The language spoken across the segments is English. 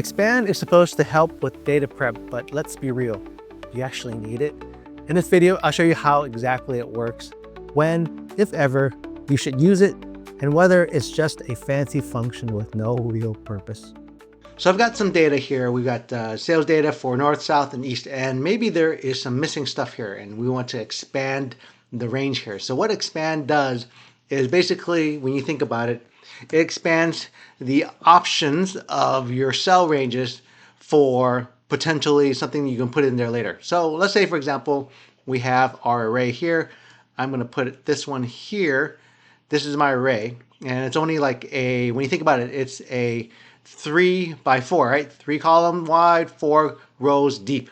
Expand is supposed to help with data prep, but let's be real, do you actually need it? In this video, I'll show you how exactly it works, when, if ever, you should use it, and whether it's just a fancy function with no real purpose. So I've got some data here. We've got sales data for North, South, and East, and maybe there is some missing stuff here, and we want to expand the range here. So what expand does is basically, when you think about it, it expands the options of your cell ranges for potentially something you can put in there later. So let's say, for example, we have our array here. I'm going to put this one here. This is my array, and it's only like a, when you think about it, it's a 3 by 4, right? 3 column wide, 4 rows deep.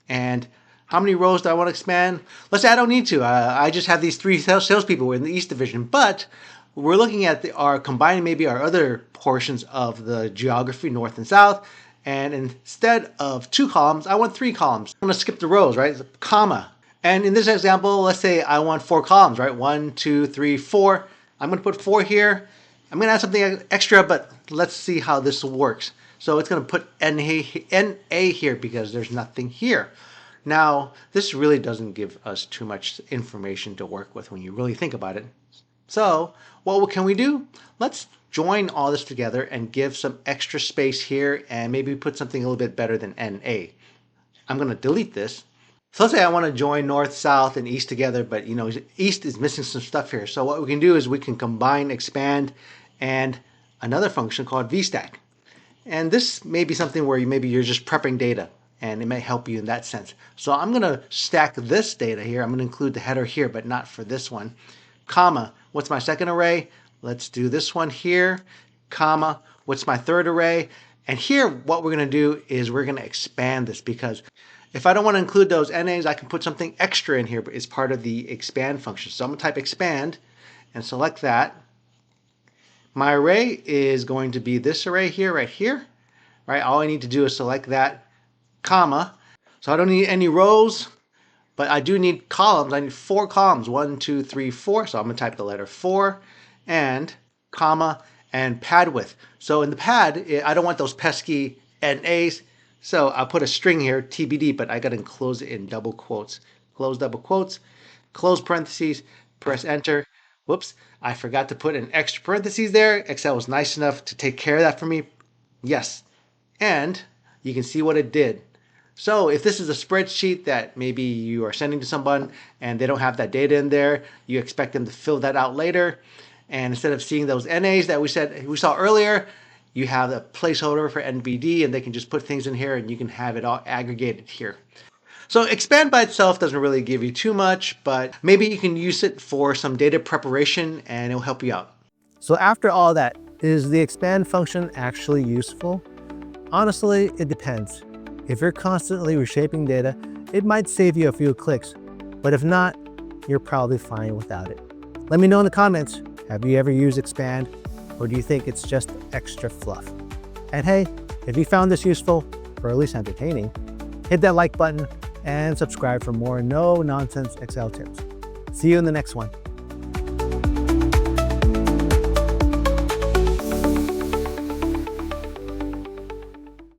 And how many rows do I want to expand? Let's say I don't need to. I just have these 3 salespeople in the East Division, but we're looking at our combining maybe our other portions of the geography, North and South, and instead of 2 columns, I want 3 columns. I'm going to skip the rows, right? Comma. And in this example, let's say I want 4 columns, right? 1, 2, 3, 4. I'm going to put 4 here. I'm going to add something extra, but let's see how this works. So it's going to put NA here because there's nothing here. Now, this really doesn't give us too much information to work with when you really think about it. So what can we do? Let's join all this together and give some extra space here and maybe put something a little bit better than NA. I'm going to delete this. So let's say I want to join North, South, and East together, but you know, East is missing some stuff here. So what we can do is we can combine, expand, and another function called VSTACK. And this may be something where maybe you're just prepping data, and it may help you in that sense. So I'm going to stack this data here. I'm going to include the header here, but not for this one. Comma, what's my second array? Let's do this one here. Comma, what's my third array? And here, what we're going to do is we're going to expand this, because if I don't want to include those NAs, I can put something extra in here, but it's part of the expand function. So I'm going to type expand and select that. My array is going to be this array here, right here. Right? All I need to do is select that, comma. So I don't need any rows, but I do need columns. I need 4 columns, 1, 2, 3, 4. So I'm going to type the letter 4 and comma and pad width. So in the pad, I don't want those pesky NAs. So I'll put a string here, TBD, but I got to enclose it in double quotes. Close double quotes, close parentheses, press enter. Whoops, I forgot to put an extra parentheses there. Excel was nice enough to take care of that for me. Yes, and you can see what it did. So if this is a spreadsheet that maybe you are sending to someone and they don't have that data in there, you expect them to fill that out later. And instead of seeing those NAs that we saw earlier, you have a placeholder for NBD, and they can just put things in here and you can have it all aggregated here. So expand by itself doesn't really give you too much, but maybe you can use it for some data preparation and it'll help you out. So after all that, is the expand function actually useful? Honestly, it depends. If you're constantly reshaping data, it might save you a few clicks, but if not, you're probably fine without it. Let me know in the comments, have you ever used expand? Or do you think it's just extra fluff? And hey, if you found this useful, or at least entertaining, hit that like button and subscribe for more no-nonsense Excel tips. See you in the next one.